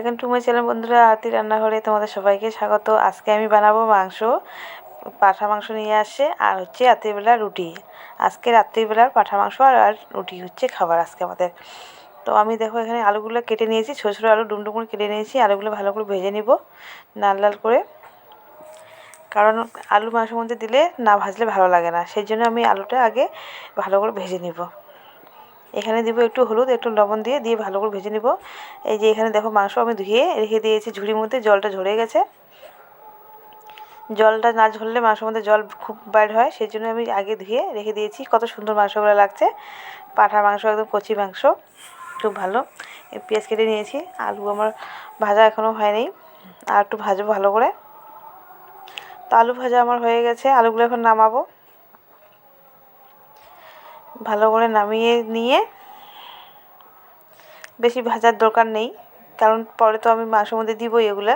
Welcome to my channel বন্ধুরা, আরতি রান্নাঘরে তোমাদের সবাইকে স্বাগত। আজকে আমি বানাবো মাংস, পাঁঠা মাংস নিয়ে আসে আর হচ্ছে রাত্রিবেলা রুটি। আজকে রাত্রিবেলার পাঁঠা মাংস আর রুটি হচ্ছে খাবার আজকে আমাদের। তো আমি দেখো এখানে আলুগুলো কেটে নিয়েছি, ছোটো ছোটো আলু ডুমডুম করে কেটে নিয়েছি। আলুগুলো ভালো করে ভেজে নিব লাল লাল করে, কারণ আলু মাংসের মধ্যে দিলে না ভাজলে ভালো লাগে না, সেই জন্য আমি আলুটা আগে ভালো করে ভেজে নিব। এখানে দিব একটু হলুদ, একটু লবণ দিয়ে ভালো করে ভেজে নিব। এই যে এখানে দেখো মাংস আমি ধুয়ে রেখে দিয়েছি ঝুড়ির মধ্যে, জলটা ঝরে গেছে। জলটা না ঝরলে মাংসের মধ্যে জল খুব বাইর হয়, সেই জন্য আমি আগে ধুয়ে রেখে দিয়েছি। কত সুন্দর মাংসগুলো লাগছে, পাঁঠার মাংস একদম কচি মাংস, খুব ভালো। পেঁয়াজ কেটে নিয়েছি, আলু আমার ভাজা এখনও হয়নি, আর একটু ভাজবো ভালো করে। তো আলু ভাজা আমার হয়ে গেছে, আলুগুলো এখন নামাবো। ভালো করে নামিয়ে নিয়ে, বেশি ভাজার দরকার নেই, কারণ পরে তো আমি মাংসের মধ্যে দিব এগুলা,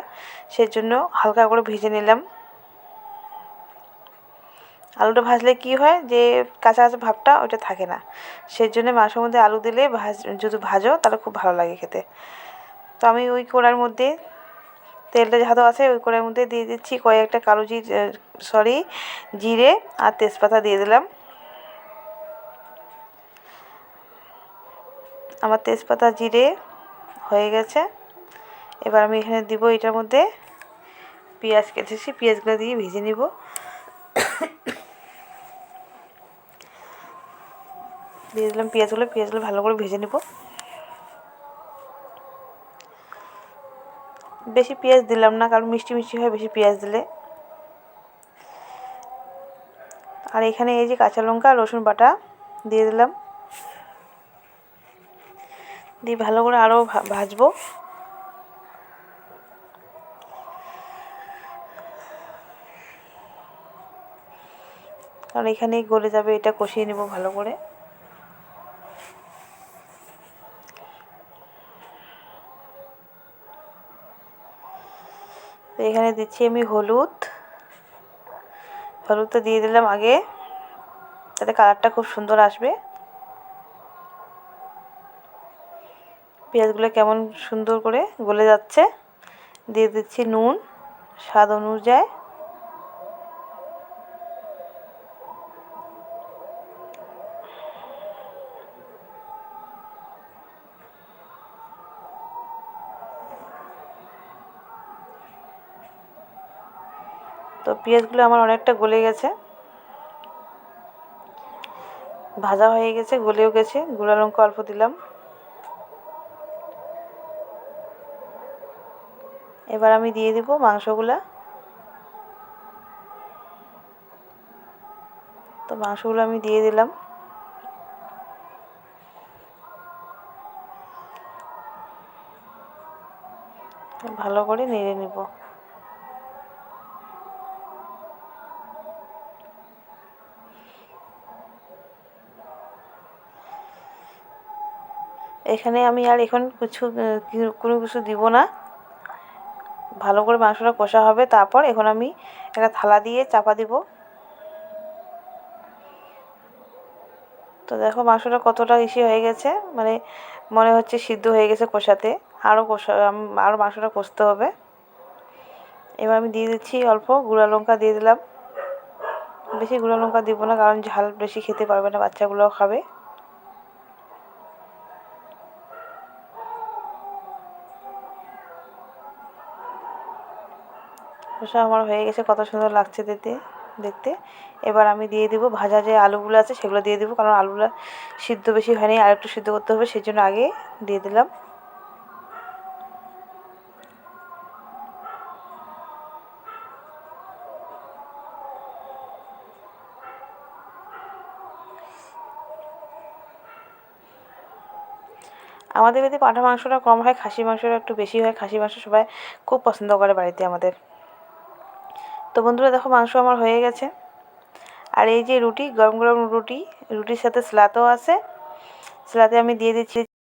সেই জন্য হালকা করে ভেজে নিলাম। আলুটা ভাজলে কি হয় যে কাঁচা কাঁচা ভাবটা ওটা থাকে না, সেই জন্য মাংসের মধ্যে আলু দিলে যদি ভাজো তাহলে খুব ভালো লাগে খেতে। তো আমি ওই কড়ার মধ্যে তেলটা যাহাতো আছে ওই কড়ার মধ্যে দিয়ে দিচ্ছি কয়েকটা জিরে আর তেজপাতা দিয়ে দিলাম। আমার তেজপাতা জিরে হয়ে গেছে। এবার আমি এখানে দিব এটার মধ্যে পেঁয়াজ কেটেছি, পেঁয়াজগুলো দিয়ে ভেজে নিব। দিয়ে দিলাম পেঁয়াজগুলো ভালো করে ভেজে নেব। বেশি পেঁয়াজ দিলাম না, কারণ মিষ্টি মিষ্টি হয় বেশি পেঁয়াজ দিলে। আর এখানে এই যে কাঁচা লঙ্কা রসুন বাটা দিয়ে দিলাম, দিয়ে ভালো করে আরও ভাজবো। কারণ এখানেই গলে যাবে, এটা কষিয়ে নেব ভালো করে। তো এখানে দিচ্ছি আমি হলুদটা দিয়ে দিলাম আগে, তাতে কালারটা খুব সুন্দর আসবে। পেঁয়াজগুলো কেমন সুন্দর করে গলে যাচ্ছে। দিয়ে দিচ্ছি নুন স্বাদ অনুযায়ী। তো পেঁয়াজগুলো আমার অনেকটা গলে গেছে, ভাজা হয়ে গেছে, গলেও গেছে। গুঁড়া লঙ্কা অল্প দিলাম। এবার আমি দিয়ে দিব মাংসগুলা। তো মাংসগুলো আমি দিয়ে দিলাম, ভালো করে নেড়ে নিব। এখানে আমি আর এখন কোনো কিছু দিব না, ভালো করে মাংসটা কষা হবে। তারপর এখন আমি একটা থালা দিয়ে চাপা দিব। তো দেখো মাংসটা কতটা ইসে হয়ে গেছে, মানে মনে হচ্ছে সিদ্ধ হয়ে গেছে কষাতে। আরও মাংসটা কষতে হবে। এবার আমি দিয়ে দিচ্ছি অল্প গুঁড়া লঙ্কা দিয়ে দিলাম। বেশি গুঁড়া লঙ্কা দিব না, কারণ ঝাল বেশি খেতে পারবে না, বাচ্চাগুলোও খাবে। কষা আমার হয়ে গেছে, কত সুন্দর লাগছে দেখতে। এবার আমি দিয়ে দিব ভাজা যে আলুগুলো আছে সেগুলো দিয়ে দিব, কারণ আলুগুলো সিদ্ধ বেশি হয়নি, আর একটু সিদ্ধ করতে হবে, সেই জন্য আগে দিয়ে দিলাম। আমাদের বাড়িতে পাঁঠা মাংসটা কম হয়, খাসি মাংসটা একটু বেশি হয়। খাসি মাংস সবাই খুব পছন্দ করে বাড়িতে আমাদের। তো বন্ধুরা দেখো মাংস আমার হয়ে গেছে। আর এই যে রুটি, গরম গরম রুটির সাথে স্যালাদও আছে, স্যালাদে আমি দিয়ে দিচ্ছি